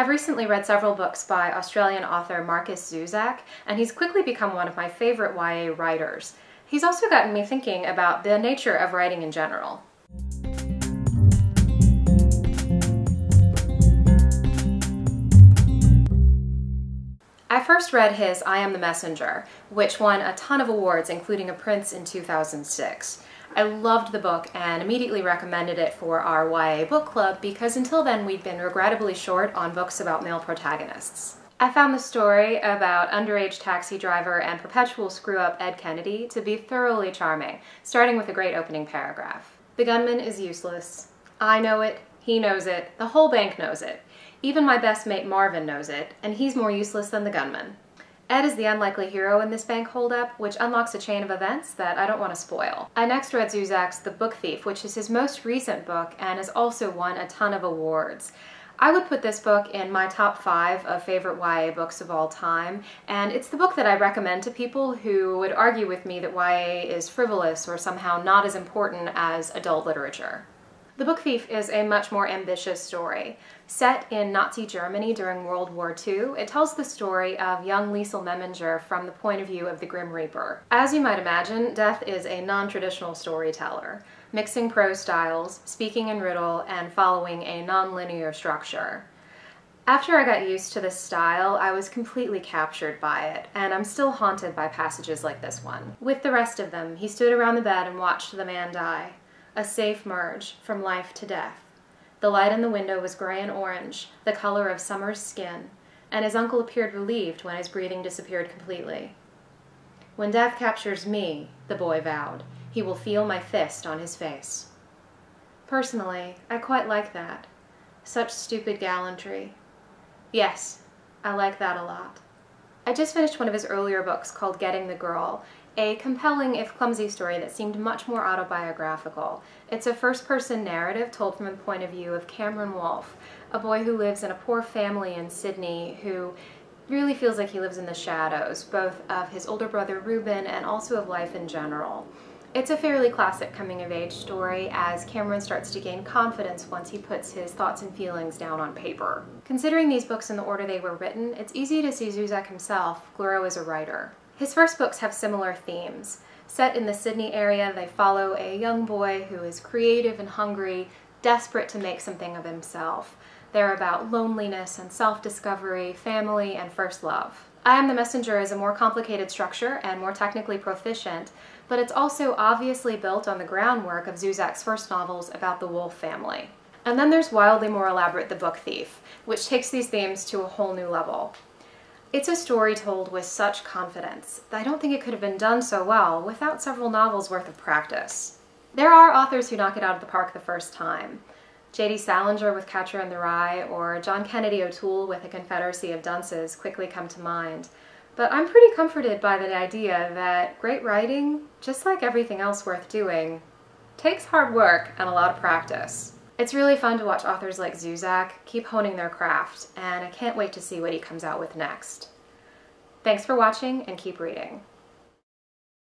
I've recently read several books by Australian author Markus Zusak, and he's quickly become one of my favorite YA writers. He's also gotten me thinking about the nature of writing in general. I first read his I Am the Messenger, which won a ton of awards, including a Prince in 2006. I loved the book and immediately recommended it for our YA book club because until then we'd been regrettably short on books about male protagonists. I found the story about underage taxi driver and perpetual screw-up Ed Kennedy to be thoroughly charming, starting with a great opening paragraph. The gunman is useless. I know it, he knows it, the whole bank knows it. Even my best mate Marvin knows it, and he's more useless than the gunman. Ed is the unlikely hero in this bank holdup, which unlocks a chain of events that I don't want to spoil. I next read Zusak's The Book Thief, which is his most recent book and has also won a ton of awards. I would put this book in my top 5 of favorite YA books of all time, and it's the book that I recommend to people who would argue with me that YA is frivolous or somehow not as important as adult literature. The Book Thief is a much more ambitious story. Set in Nazi Germany during World War II, it tells the story of young Liesl Memminger from the point of view of the Grim Reaper. As you might imagine, Death is a non-traditional storyteller, mixing prose styles, speaking in riddle, and following a non-linear structure. After I got used to this style, I was completely captured by it, and I'm still haunted by passages like this one. With the rest of them, he stood around the bed and watched the man die. A safe merge from life to death. The light in the window was gray and orange, the color of summer's skin, and his uncle appeared relieved when his breathing disappeared completely. When death captures me, the boy vowed, he will feel my fist on his face. Personally, I quite like that. Such stupid gallantry. Yes, I like that a lot. I just finished one of his earlier books called Getting the Girl, a compelling, if clumsy, story that seemed much more autobiographical. It's a first-person narrative told from the point of view of Cameron Wolfe, a boy who lives in a poor family in Sydney who really feels like he lives in the shadows, both of his older brother Reuben and also of life in general. It's a fairly classic coming-of-age story as Cameron starts to gain confidence once he puts his thoughts and feelings down on paper. Considering these books in the order they were written, it's easy to see Zusak himself grow as a writer. His first books have similar themes. Set in the Sydney area, they follow a young boy who is creative and hungry, desperate to make something of himself. They're about loneliness and self-discovery, family, and first love. I Am the Messenger is a more complicated structure and more technically proficient, but it's also obviously built on the groundwork of Zusak's first novels about the Wolfe family. And then there's wildly more elaborate The Book Thief, which takes these themes to a whole new level. It's a story told with such confidence that I don't think it could have been done so well without several novels worth of practice. There are authors who knock it out of the park the first time. J.D. Salinger with Catcher in the Rye or John Kennedy O'Toole with A Confederacy of Dunces quickly come to mind. But I'm pretty comforted by the idea that great writing, just like everything else worth doing, takes hard work and a lot of practice. It's really fun to watch authors like Zusak keep honing their craft, and I can't wait to see what he comes out with next. Thanks for watching, and keep reading.